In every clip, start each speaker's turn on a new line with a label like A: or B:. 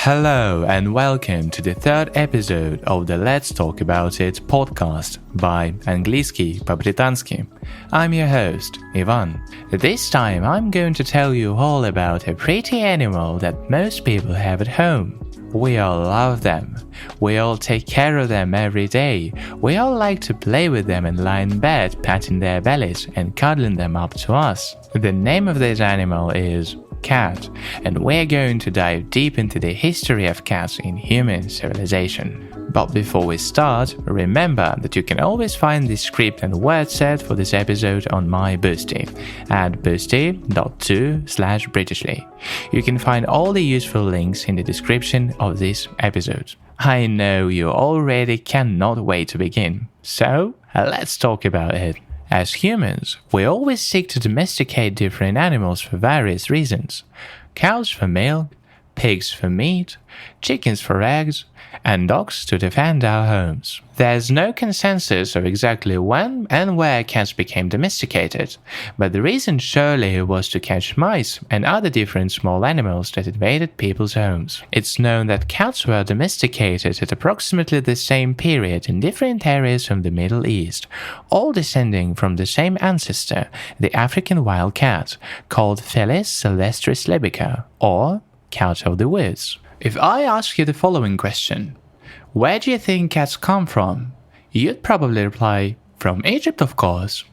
A: Hello and welcome to the third episode of the Let's Talk About It podcast by по-Английски, по-Британски. I'm your host, Ivan. This time I'm going to tell you all about a pretty animal that most people have at home. We all love them. We all take care of them every day. We all like to play with them and lie in bed, patting their bellies and cuddling them up to us. The name of this animal is cat, and we're going to dive deep into the history of cats in human civilization. But before we start, remember that you can always find the script and word set for this episode on my Boosty at boosty.to/Britishly. You can find all the useful links in the description of this episode. I know you already cannot wait to begin, so let's talk about it. As humans, we always seek to domesticate different animals for various reasons. Cows for milk, pigs for meat, chickens for eggs, and dogs to defend our homes. There's no consensus of exactly when and where cats became domesticated, but the reason surely was to catch mice and other different small animals that invaded people's homes. It's known that cats were domesticated at approximately the same period in different areas of the Middle East, all descending from the same ancestor, the African wild cat, called Felis silvestris libica, or cat of the woods. If I ask you the following question, where do you think cats come from? You'd probably reply, from Egypt, of course.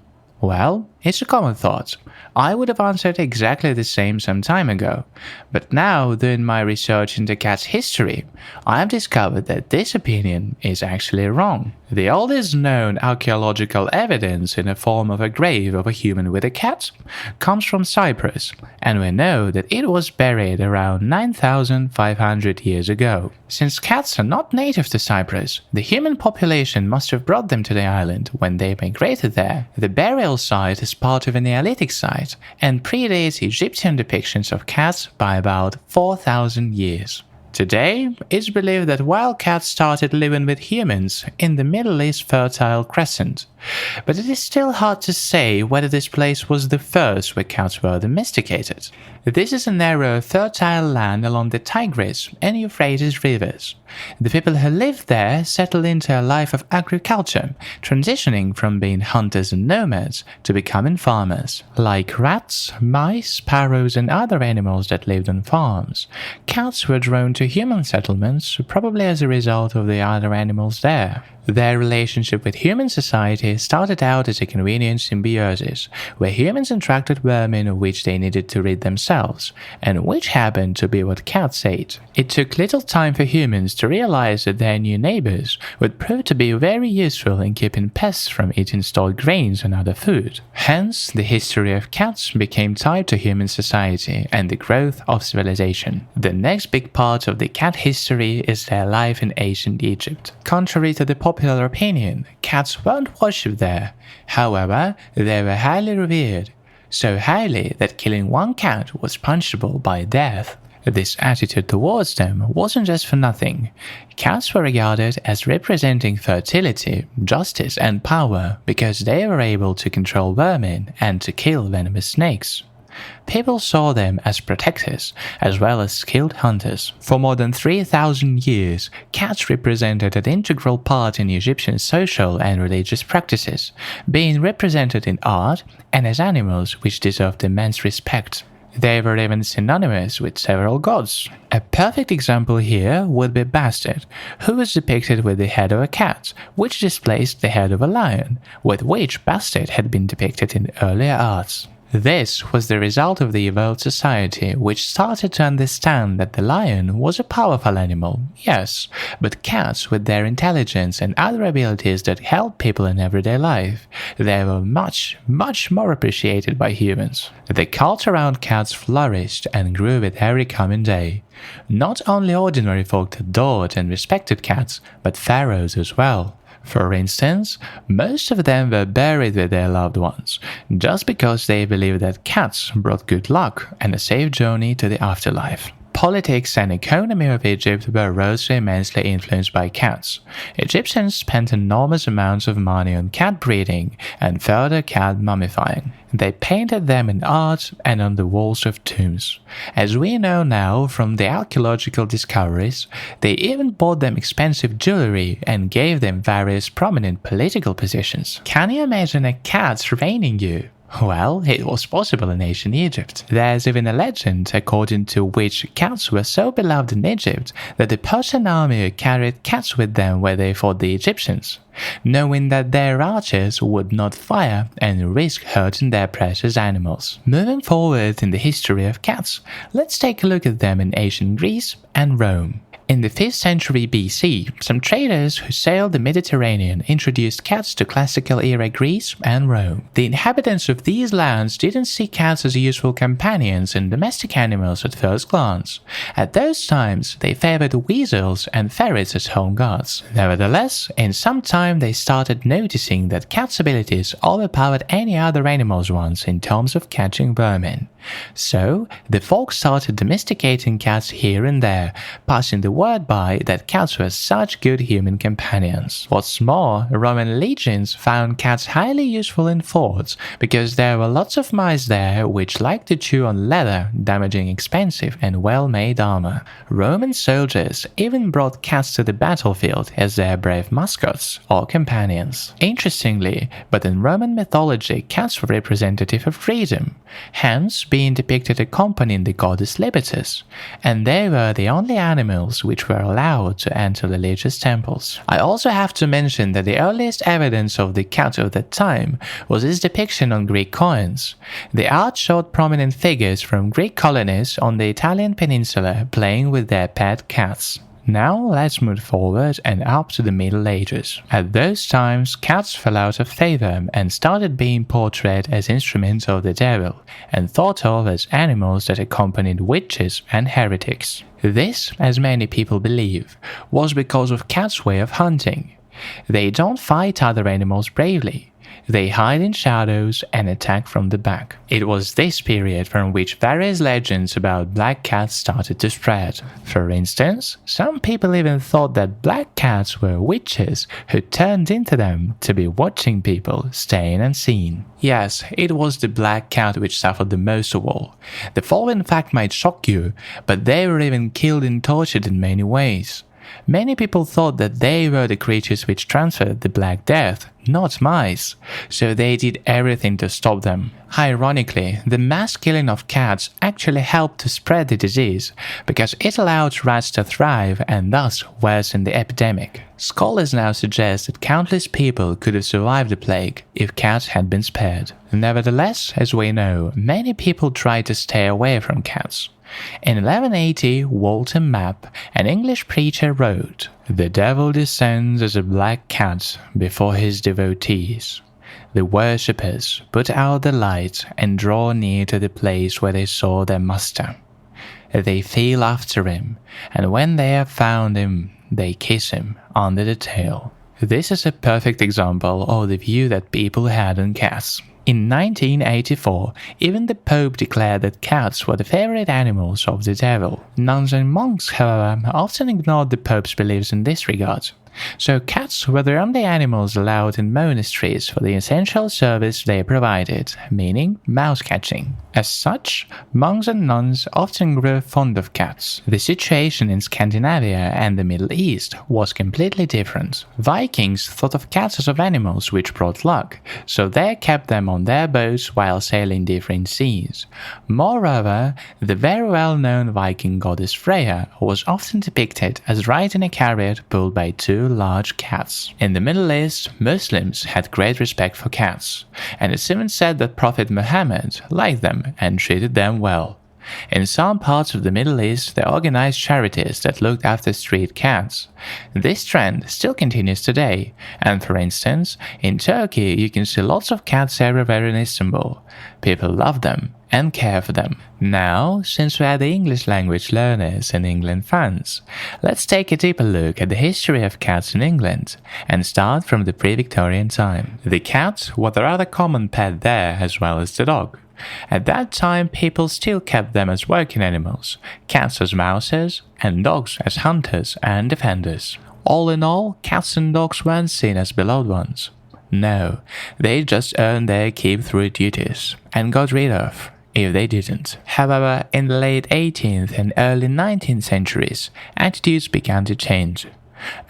A: Well, it's a common thought. I would have answered exactly the same some time ago. But now, doing my research into cats' history, I have discovered that this opinion is actually wrong. The oldest known archaeological evidence in the form of a grave of a human with a cat comes from Cyprus, and we know that it was buried around 9,500 years ago. Since cats are not native to Cyprus, the human population must have brought them to the island when they migrated there. The burial site is part of a Neolithic site and predates Egyptian depictions of cats by about 4,000 years. Today, it's believed that wild cats started living with humans in the Middle East Fertile Crescent, but it is still hard to say whether this place was the first where cats were domesticated. This is a narrow, fertile land along the Tigris and Euphrates rivers. The people who lived there settled into a life of agriculture, transitioning from being hunters and nomads to becoming farmers. Like rats, mice, sparrows, and other animals that lived on farms, cats were drawn to human settlements, probably as a result of the other animals there. Their relationship with human society started out as a convenient symbiosis, where humans attracted vermin of which they needed to rid themselves, and which happened to be what cats ate. It took little time for humans to realize that their new neighbors would prove to be very useful in keeping pests from eating stored grains and other food. Hence, the history of cats became tied to human society and the growth of civilization. The next big part of the cat history is their life in ancient Egypt. Contrary to the popular opinion, cats weren't worshipped there. However, they were highly revered, so highly that killing one cat was punishable by death. This attitude towards them wasn't just for nothing. Cats were regarded as representing fertility, justice, and power because they were able to control vermin and to kill venomous snakes. People saw them as protectors, as well as skilled hunters. For more than 3,000 years, cats represented an integral part in Egyptian social and religious practices, being represented in art and as animals which deserved immense respect. They were even synonymous with several gods. A perfect example here would be Bastet, who was depicted with the head of a cat, which displaced the head of a lion, with which Bastet had been depicted in earlier arts. This was the result of the evolved society, which started to understand that the lion was a powerful animal, yes, but cats, with their intelligence and other abilities that help people in everyday life, they were much, much more appreciated by humans. The cult around cats flourished and grew with every coming day. Not only ordinary folk adored and respected cats, but pharaohs as well. For instance, most of them were buried with their loved ones, just because they believed that cats brought good luck and a safe journey to the afterlife. politics and economy of Egypt were also immensely influenced by cats. Egyptians spent enormous amounts of money on cat breeding and further cat mummifying. They painted them in art and on the walls of tombs. As we know now from the archaeological discoveries, they even bought them expensive jewelry and gave them various prominent political positions. Can you imagine a cat reigning you? Well, it was possible in ancient Egypt. There's even a legend according to which cats were so beloved in Egypt that the Persian army carried cats with them when they fought the Egyptians, knowing that their archers would not fire and risk hurting their precious animals. Moving forward in the history of cats, let's take a look at them in ancient Greece and Rome. In the 5th century BC, some traders who sailed the Mediterranean introduced cats to classical-era Greece and Rome. The inhabitants of these lands didn't see cats as useful companions and domestic animals at first glance. At those times, they favored weasels and ferrets as home guards. Nevertheless, in some time they started noticing that cats' abilities overpowered any other animal's ones in terms of catching vermin. So, the folk started domesticating cats here and there, passing the word by that cats were such good human companions. What's more, Roman legions found cats highly useful in forts because there were lots of mice there which liked to chew on leather, damaging expensive and well-made armor. Roman soldiers even brought cats to the battlefield as their brave mascots or companions. Interestingly, but in Roman mythology, cats were representative of freedom, hence being depicted accompanying the goddess Libertas, and they were the only animals which were allowed to enter religious temples. I also have to mention that the earliest evidence of the cat of that time was its depiction on Greek coins. The art showed prominent figures from Greek colonies on the Italian peninsula playing with their pet cats. Now let's move forward and up to the Middle Ages. At those times, cats fell out of favor and started being portrayed as instruments of the devil and thought of as animals that accompanied witches and heretics. This, as many people believe, was because of cats' way of hunting. They don't fight other animals bravely. They hide in shadows and attack from the back. It was this period from which various legends about black cats started to spread. For instance, some people even thought that black cats were witches who turned into them to be watching people, staying unseen. Yes, it was the black cat which suffered the most of all. The following fact might shock you, but they were even killed and tortured in many ways. Many people thought that they were the creatures which transferred the Black Death, not mice, so they did everything to stop them. Ironically, the mass killing of cats actually helped to spread the disease because it allowed rats to thrive and thus worsen the epidemic. Scholars now suggest that countless people could have survived the plague if cats had been spared. Nevertheless, as we know, many people tried to stay away from cats. In 1180, Walter Map, an English preacher, wrote, "The devil descends as a black cat before his devotees. The worshippers put out the light and draw near to the place where they saw their master. They feel after him, and when they have found him, they kiss him under the tail." This is a perfect example of the view that people had on cats. In 1984, even the Pope declared that cats were the favorite animals of the devil. Nuns and monks, however, often ignored the Pope's beliefs in this regard. So cats were the only animals allowed in monasteries for the essential service they provided, meaning mouse catching. As such, monks and nuns often grew fond of cats. The situation in Scandinavia and the Middle East was completely different. Vikings thought of cats as of animals which brought luck, so they kept them on their boats while sailing different seas. Moreover, the very well-known Viking goddess Freya was often depicted as riding a chariot pulled by two large cats. In the Middle East, Muslims had great respect for cats, and it's even said that Prophet Muhammad liked them and treated them well. In some parts of the Middle East, they organized charities that looked after street cats. This trend still continues today, and for instance, in Turkey you can see lots of cats everywhere in Istanbul. People love them and care for them. Now, since we are the English language learners and England fans, let's take a deeper look at the history of cats in England and start from the pre-Victorian time. The cat was a rather common pet there as well as the dog. At that time, people still kept them as working animals, cats as mouses, and dogs as hunters and defenders. All in all, cats and dogs weren't seen as beloved ones. No, they just earned their keep through duties, and got rid of if they didn't. However, in the late 18th and early 19th centuries, attitudes began to change.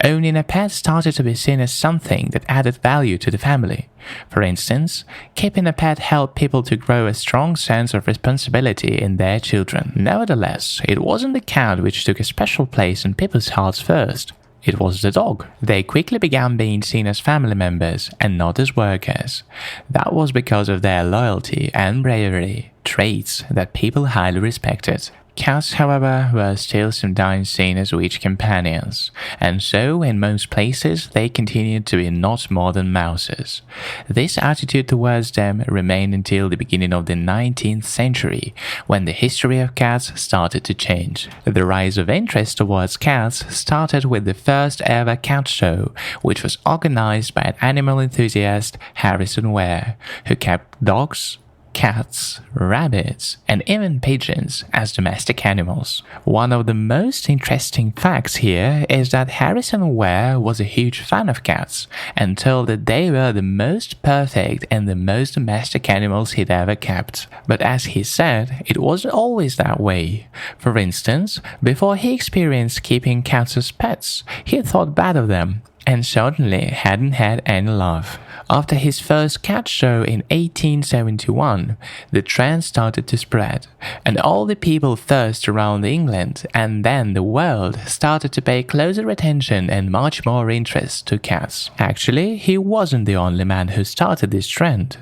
A: Owning a pet started to be seen as something that added value to the family. For instance, keeping a pet helped people to grow a strong sense of responsibility in their children. Nevertheless, it wasn't the cat which took a special place in people's hearts first. It was the dog. They quickly began being seen as family members and not as workers. That was because of their loyalty and bravery, traits that people highly respected. Cats, however, were still sometimes seen as weak companions, and so in most places they continued to be not more than mouses. This attitude towards them remained until the beginning of the 19th century, when the history of cats started to change. The rise of interest towards cats started with the first ever cat show, which was organized by an animal enthusiast, Harrison Ware, who kept dogs, cats, rabbits, and even pigeons as domestic animals. One of the most interesting facts here is that Harrison Ware was a huge fan of cats and told that they were the most perfect and the most domestic animals he'd ever kept. But as he said, it wasn't always that way. For instance, before he experienced keeping cats as pets, he thought bad of them and certainly hadn't had any love. After his first cat show in 1871, the trend started to spread, and all the people first around England and then the world started to pay closer attention and much more interest to cats. Actually, he wasn't the only man who started this trend.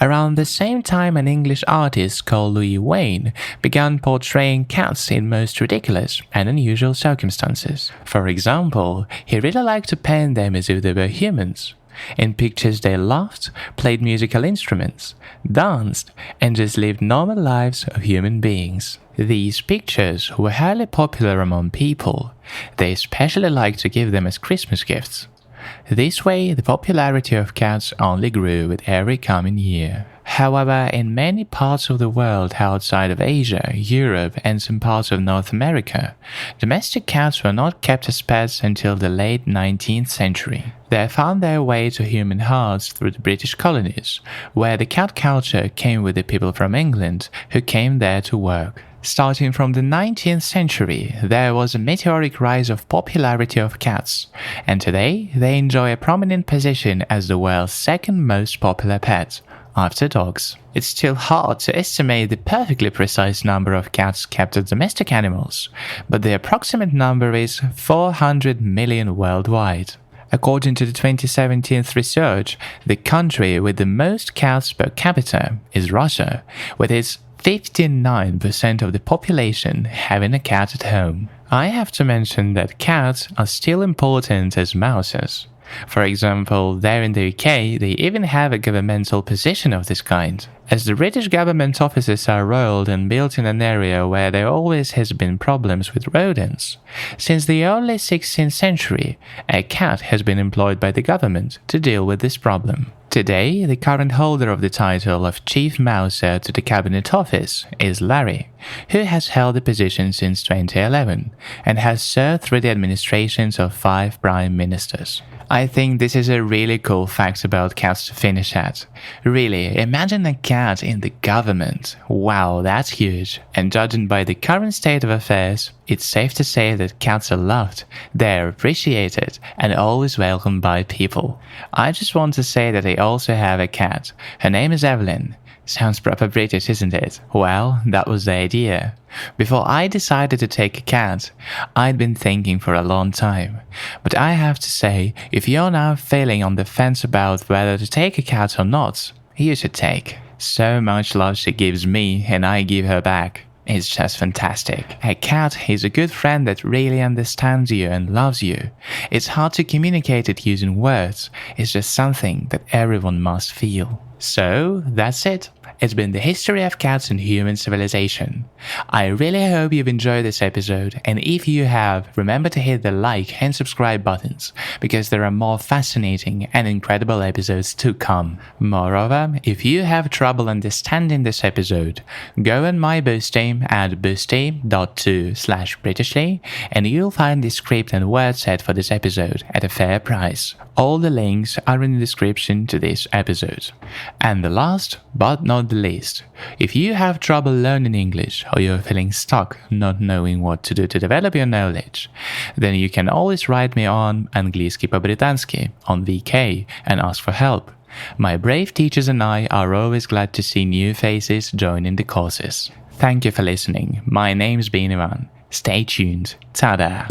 A: Around the same time, an English artist called Louis Wain began portraying cats in most ridiculous and unusual circumstances. For example, he really liked to paint them as if they were humans. In pictures they laughed, played musical instruments, danced, and just lived normal lives of human beings. These pictures were highly popular among people. They especially liked to give them as Christmas gifts. This way, the popularity of cats only grew with every coming year. However, in many parts of the world outside of Asia, Europe, and some parts of North America, domestic cats were not kept as pets until the late 19th century. They found their way to human hearts through the British colonies, where the cat culture came with the people from England who came there to work. Starting from the 19th century, there was a meteoric rise of popularity of cats, and today they enjoy a prominent position as the world's second most popular pet, after dogs. It's still hard to estimate the perfectly precise number of cats kept as domestic animals, but the approximate number is 400 million worldwide. According to the 2017 research, the country with the most cats per capita is Russia, with its 59% of the population having a cat at home. I have to mention that cats are still important as mouses. For example, there in the UK, they even have a governmental position of this kind, as the British government offices are rolled and built in an area where there always has been problems with rodents. Since the early 16th century, a cat has been employed by the government to deal with this problem. Today, the current holder of the title of Chief Mouser to the Cabinet Office is Larry, who has held the position since 2011 and has served through the administrations of 5 prime ministers. I think this is a really cool fact about cats to finish at. Really, imagine a cat in the government. Wow, that's huge. And judging by the current state of affairs, it's safe to say that cats are loved, they're appreciated, and always welcomed by people. I just want to say that I also have a cat. Her name is Evelyn. Sounds proper British, isn't it? Well, that was the idea. Before I decided to take a cat, I'd been thinking for a long time. But I have to say, if you're now feeling on the fence about whether to take a cat or not, you should take. So much love she gives me and I give her back. It's just fantastic. A cat is a good friend that really understands you and loves you. It's hard to communicate it using words. It's just something that everyone must feel. So, that's it. it's been the history of cats and human civilization. I really hope you've enjoyed this episode, and if you have, remember to hit the like and subscribe buttons, because there are more fascinating and incredible episodes to come. Moreover, if you have trouble understanding this episode, go on my Boosty at boosty.to/Britishly, and you'll find the script and word set for this episode at a fair price. All the links are in the description to this episode. And the last, but not the least, if you have trouble learning English or you're feeling stuck not knowing what to do to develop your knowledge, then you can always write me on Angliski по-Британски on VK and ask for help. My brave teachers and I are always glad to see new faces joining the courses. Thank you for listening. My name's been Ivan. Stay tuned. Ta-da!